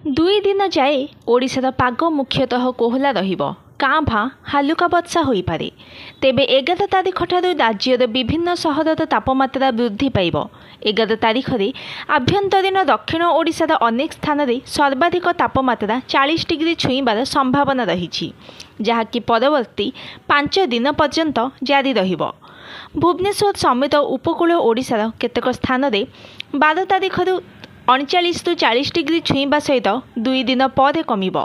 दुई दिन जाए ओडिशार पाग मुख्यतः कोहला रहिबो। काँ भाँ हालुका वर्षा होई पारे। तेबे 11 तारिख ठारू राज्यर विभिन्न सहरर तापमात्रा वृद्धि पाइब। 11 तारिख रे आभ्यंतरीण दक्षिण ओडिशार अनेक स्थान रे सर्वाधिक तापमात्रा 40 डिग्री छुईबार संभावना रही, जहाँकि परवर्ती 5 दिन पर्यंत जारी रहिबो। भुवनेश्वर समेत उपकूल ओडिशार केतेक स्थान रे 12 तारिख 39 ରୁ 40 डिग्री छुईबा सहित 2 दिन पर कमिब।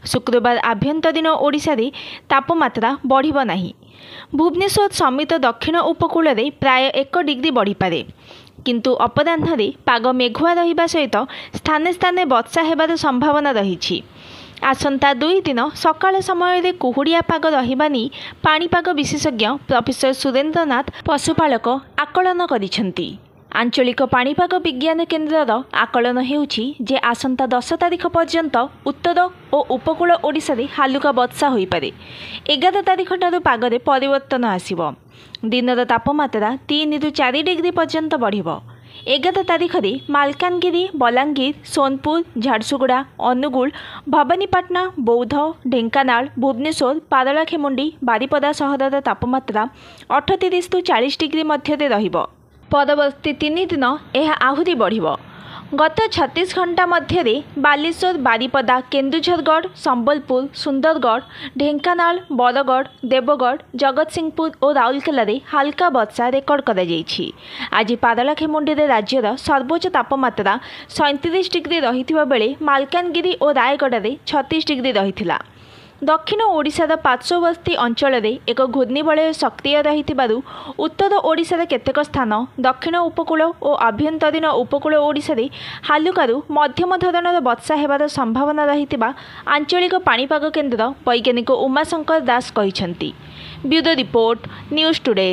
शुक्रवार आभ्यंतरीण ओडिशारे तापमात्रा बढ़िब नाही। भुवनेश्वर समेत दक्षिण उपकूल रे प्राय 1 डिग्री बढ़िपारे, किंतु अपराह्न पाग मेघुआ रहिबा सहित स्थाने स्थाने वर्षा हेबार संभावना रही। आसंता 2 दिन सकाळ समय रे कुहुड़िया पाग रहिबा नि पाणीपाग विशेषज्ञ प्रोफेसर सुरेंद्रनाथ पशुपालक आकलन करिसेंती। आंचलिक पाणीपाग विज्ञान केन्द्रर आकलन हेउछि जे आसंता 10 तारिख पर्यंत उत्तर और उपकूल ओडिशा रे हालुका वर्षा होई पारे। 11 तारिख ठारू पागरे परिवर्तन आसिबो। दिनर तापमात्रा 3 ରୁ 4 डिग्री पर्यंत बढ़िबो। 11 तारिख रे मालकानगिरी, बलांगीर, सोनपुर, झारसुगुड़ा, अनुगुल, भवानीपाटना, बौद्ध, ढेंकानाल, भुवनेश्वर, पारलाखेमुंडी, बारिपदा सहरर तापमात्रा 38 ରୁ 40 डिग्री मध्य रहिबो। परवर्ती 3 दिन यह आहुरी बढ़िबो। गत 36 घंटा मध्य बालेश्वर, बारिपदा, केन्दुझरगढ़, संबलपुर, सुंदरगढ़, ढेंकानाल, बरगढ़, देवगढ़, जगतसिंहपुर और राउरकेला रे हल्का वर्षा रेकर्ड करा जायछि। आज पारलाखेमुंडी रे राज्यर सर्वोच्च तापमात्रा 37 डिग्री रहिथिबा बेले मालकानगिरी और रायगढ़ रे 36 डिग्री रहिथिला। दक्षिण ओडिशार पार्श्ववर्ती अंचल एक घूर्णिबलय सक्रिय रहिथिबारु उत्तर ओडिशार केतेक स्थान, दक्षिण उपकूल और आभ्यंतरीण उपकूल ओडिशा रे हालुकारु मध्यम धरणर वर्षा हेबार संभावना रहिथिबा आंचलिक पाणीपाग केन्द्र वैज्ञानिक उमाशंकर दास कहिसेंती। Bureau report, news today.